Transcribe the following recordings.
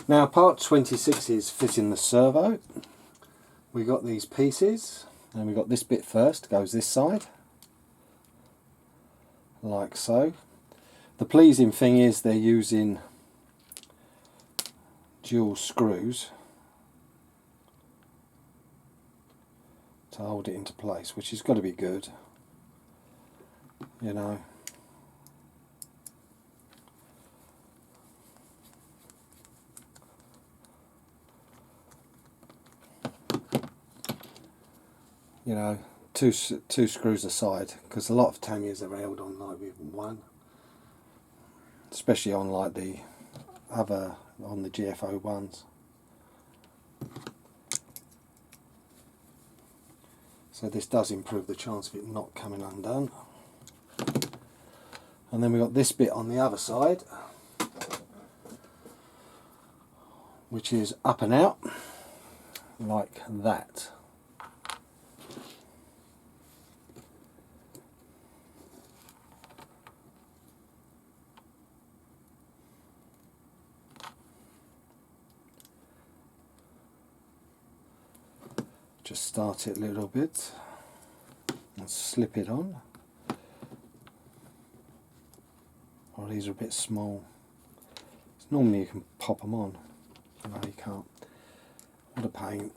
Now part 26 is fitting the servo. We got these pieces, and we got this bit first, goes this side, like so. The pleasing thing is they're using dual screws to hold it into place, which has got to be good, you know. You know, two screws aside, because a lot of Tamiyas are held on like with one, especially on like the other, on the GFO ones. So this does improve the chance of it not coming undone. And then we've got this bit on the other side, which is up and out, like that. Just start it a little bit and slip it on. Oh, these are a bit small. Normally you can pop them on. No, you can't. What a pain.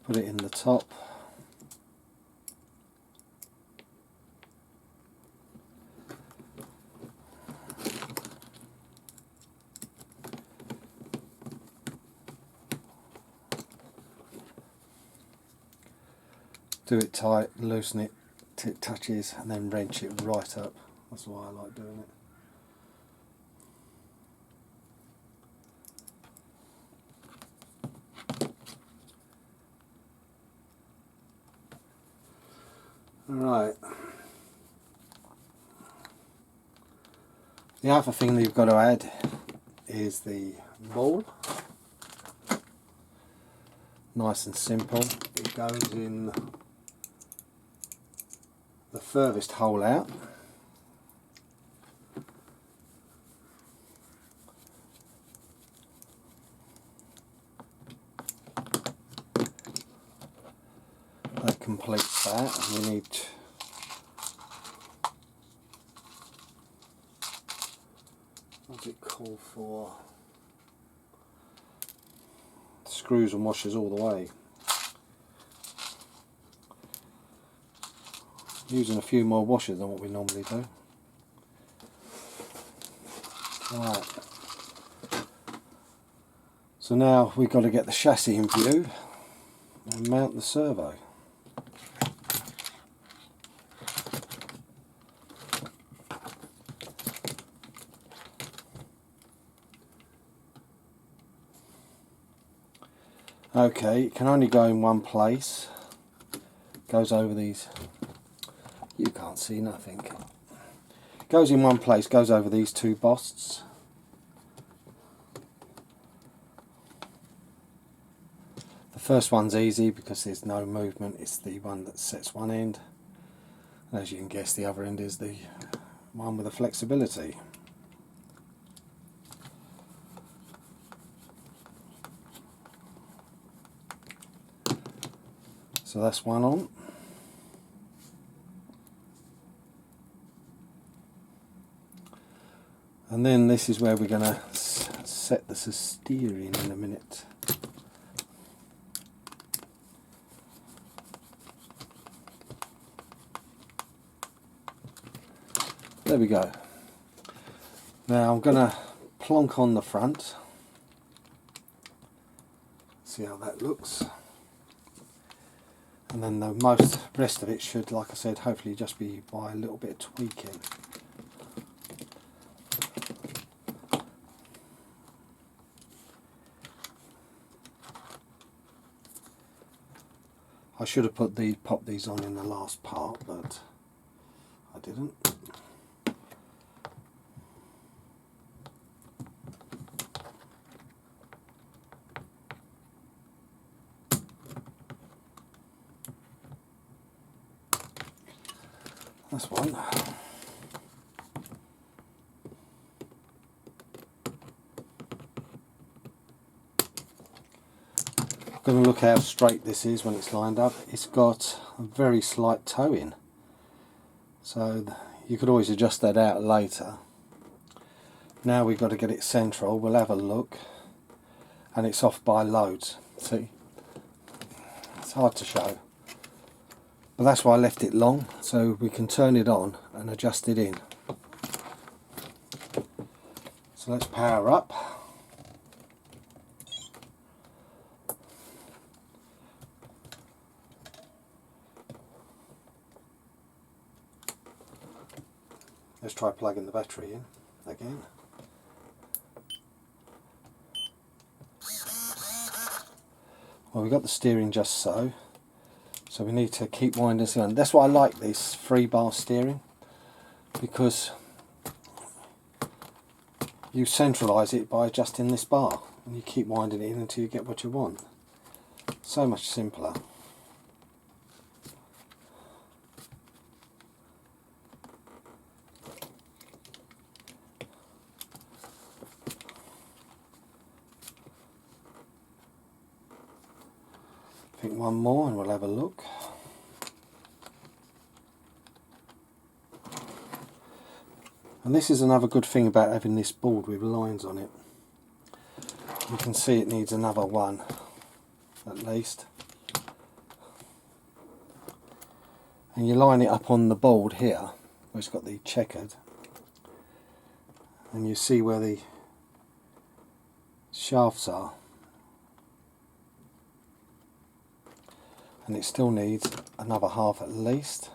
Put it in the top. Do it tight, loosen it till it touches, and then wrench it right up. That's why I like doing it. Right. The other thing that you've got to add is the ball. Nice and simple. It goes in the furthest hole out. That completes that. We need what's it called for? Screws and washers all the way. Using a few more washers than what we normally do. Right. So now we've got to get the chassis in view and mount the servo. Okay, it can only go in one place. Goes over these. You can't see nothing. Goes in one place, goes over these two bosts. The first one's easy because there's no movement, it's the one that sets one end. And as you can guess, the other end is the one with the flexibility. So that's one on. And then this is where we're going to set the steering in a minute. There we go. Now I'm going to plonk on the front. See how that looks. And then the rest of it should, like I said, hopefully just be by a little bit of tweaking. I should have popped these on in the last part, but I didn't. That's one. Going to look how straight this is when it's lined up. It's got a very slight toe in, so you could always adjust that out later. Now we've got to get it central. We'll have a look, and it's off by loads. See, it's hard to show, but that's why I left it long, so we can turn it on and adjust it in. So let's power up. Let's try plugging the battery in again. Well, we've got the steering just so we need to keep winding this on. That's why I like this 3-bar steering, because you centralise it by adjusting this bar and you keep winding it in until you get what you want. So much simpler. I think one more and we'll have a look. And this is another good thing about having this board with lines on it. You can see it needs another one at least. And you line it up on the board here where it's got the checkered, and you see where the shafts are. And it still needs another half at least.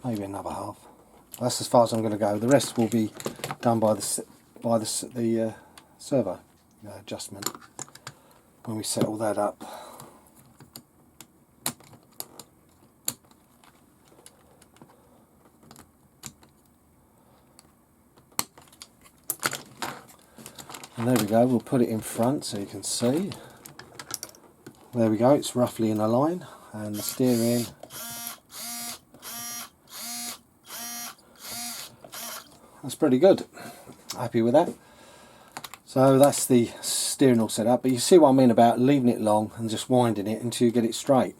Maybe another half. That's as far as I'm going to go. The rest will be done by the servo adjustment when we set all that up. And there we go, we'll put it in front so you can see. There we go, it's roughly in a line, and the steering. That's pretty good. Happy with that. So that's the steering all set up, but you see what I mean about leaving it long and just winding it until you get it straight.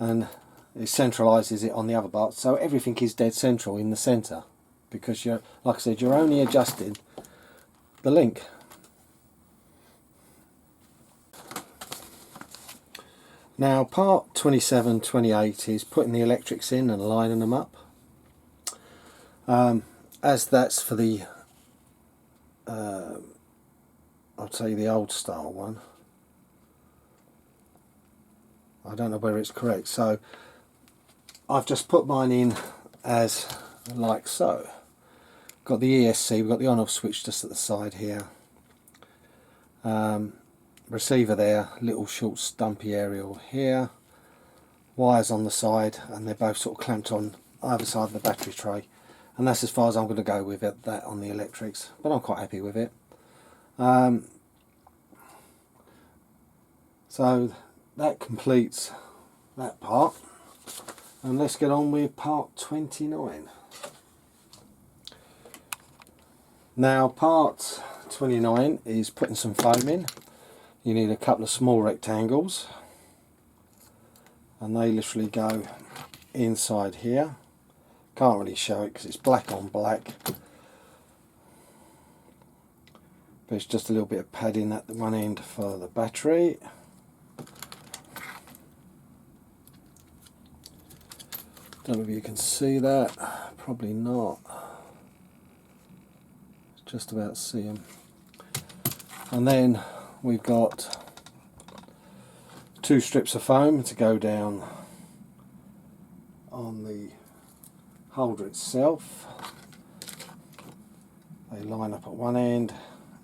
And it centralises it on the other part, so everything is dead central in the centre, because you're, like I said, you're only adjusting the link. Now part 27, 28 is putting the electrics in and lining them up. As that's for the I'll tell you the old style one. I don't know whether it's correct, so I've just put mine in as like so. Got the ESC, we've got the on-off switch just at the side here. Receiver there, little short stumpy aerial here. Wires on the side, and they're both sort of clamped on either side of the battery tray. And that's as far as I'm going to go with it, that on the electrics, but I'm quite happy with it. So that completes that part, and let's get on with part 29. Now part 29 is putting some foam in. You need a couple of small rectangles, and they literally go inside here. Can't really show it because it's black on black, but it's just a little bit of padding at the one end for the battery. Don't know if you can see that, probably not. Just about see them. And then we've got 2 strips of foam to go down on the holder itself. They line up at one end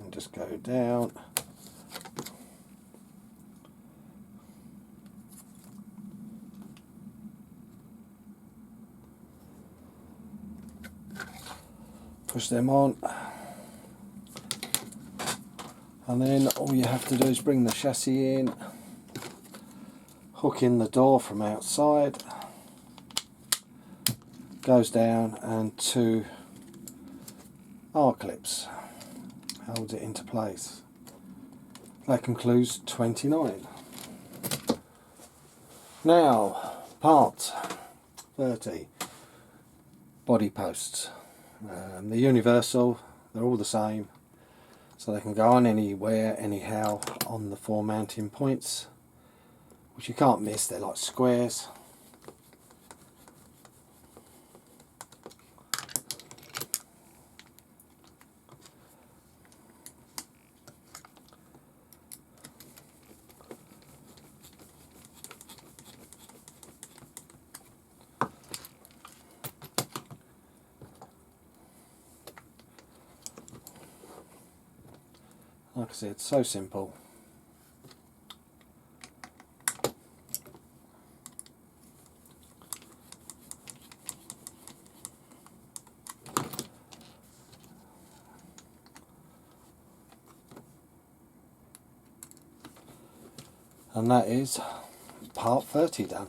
and just go down. Push them on. And then all you have to do is bring the chassis in, hook in the door from outside, goes down, and 2 R-clips holds it into place. That concludes 29. Now, part 30, body posts. The universal, they're all the same, so they can go on anywhere, anyhow, on the 4 mounting points, which you can't miss. They're like squares. Like I said, it's so simple. And that is part 30 done.